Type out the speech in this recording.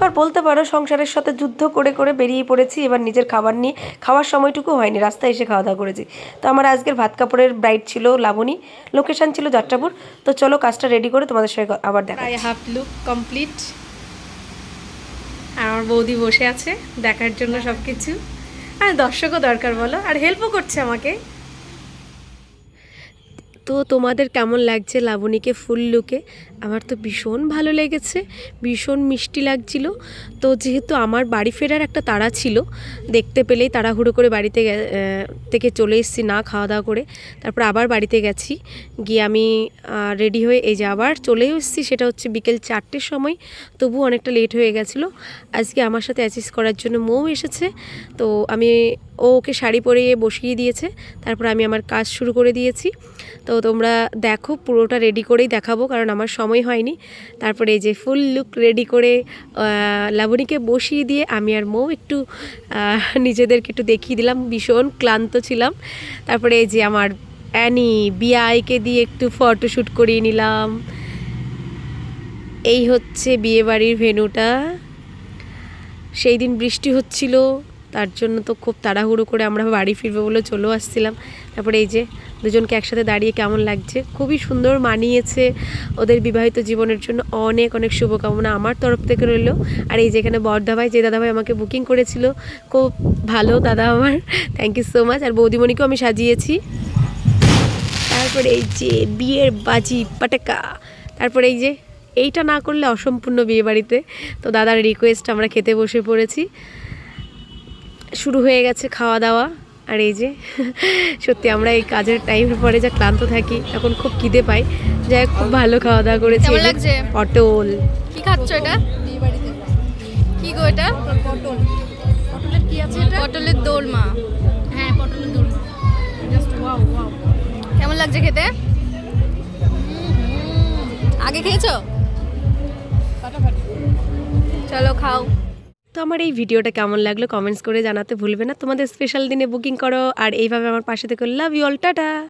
প্রকার বলতে পারো সংসারের সাথে যুদ্ধ করে করে বেরিয়ে পড়েছি। এবার নিজের খাবার নিয়ে খাওয়ার সময়টুকু হয়নি, রাস্তায় এসে খাওয়া দাওয়া করেছি। তো আমার আজকের ভাত কাপড়ের ব্রাইড ছিল লাবণী, লোকেশান ছিল যাত্রাপুর। তো চলো কাজটা রেডি করে তোমাদের সঙ্গে আবার দেখা। প্রায় হাফ লুক কমপ্লিট, আর আমার বৌদি বসে আছে দেখার জন্য সব কিছু। আর দর্শকও দরকার বলো, আর হেল্পও করছে আমাকে। তো তোমাদের কেমন লাগছে লাবণীকে ফুল লুকে? আমার তো ভীষণ ভালো লেগেছে, ভীষণ মিষ্টি লাগছিল। তো যেহেতু আমার বাড়ি ফেরার একটা তাড়া ছিল, দেখতে পেলেই তাড়াহুড়ো করে বাড়িতে থেকে চলে এসেছি না খাওয়া দাওয়া করে। তারপর আবার বাড়িতে গেছি, গিয়ে আমি রেডি হয়ে এই যে আবার চলে এসেছি। সেটা হচ্ছে বিকেল 4টের সময়, তবু অনেকটা লেট হয়ে গেছিলো। আজকে আমার সাথে অ্যাচিস করার জন্য মৌ এসেছে। তো আমি ওকে শাড়ি পরিয়ে বসিয়ে দিয়েছে, তারপর আমি আমার কাজ শুরু করে দিয়েছি। তো তোমরা দেখো, পুরোটা রেডি করেই দেখাবো কারণ আমার সময় হয়নি। তারপরে এই যে ফুল লুক রেডি করে লাবণীকে বসিয়ে দিয়ে আমি আর মৌ একটু নিজেদেরকে একটু দেখিয়ে দিলাম, ভীষণ ক্লান্ত ছিলাম। তারপরে এই যে আমার অ্যানি বিআইকে দিয়ে একটু ফটোশ্যুট করিয়ে নিলাম। এই হচ্ছে বিয়েবাড়ির ভেন্যুটা। সেই দিন বৃষ্টি হচ্ছিল, তার জন্য তো খুব তাড়াহুড়ো করে আমরা বাড়ি ফিরবো বলে চলেও আসছিলাম। তারপরে এই যে দুজনকে একসাথে দাঁড়িয়ে কেমন লাগছে, খুবই সুন্দর মানিয়েছে। ওদের বিবাহিত জীবনের জন্য অনেক অনেক শুভকামনা আমার তরফ থেকে রইল। আর এই যে এখানে বরদাভাই, যে দাদাভাই আমাকে বুকিং করেছিল, খুব ভালো দাদা আমার, থ্যাংক ইউ সো মাচ। আর বৌদিমণিকেও আমি সাজিয়েছি। তারপরে এই যে বিয়ের বাজি পাটাকা। তারপরে এই যে এইটা না করলে অসম্পূর্ণ বিয়ে বাড়িতে। তো দাদার রিকোয়েস্ট আমরা খেতে বসে পড়েছি, শুরু হয়ে গেছে খাওয়া দাওয়া। আর এই যে সত্যি আমরা এই কাজের টাইমের পরে যা ক্লান্ত থাকি, এখন খুব খিদে পাই। যাই খুব ভালো খাওয়া দাওয়া করেছি। পটল কি খাচ্ছ এটা? কি গো এটা? পটলের কি আছে এটা? পটলের দোলমা। হ্যাঁ, পটলের দোলমা। Just wow wow. কেমন লাগছে খেতে? আগে খেয়েছো? চলো খাও। তো আমার এই ভিডিওটা কেমন লাগলো কমেন্টস করে জানাতে ভুলবে না। তোমাদের স্পেশাল দিনে বুকিং করো আর এইভাবে আমার পাশে থেকে। Love you all, tata.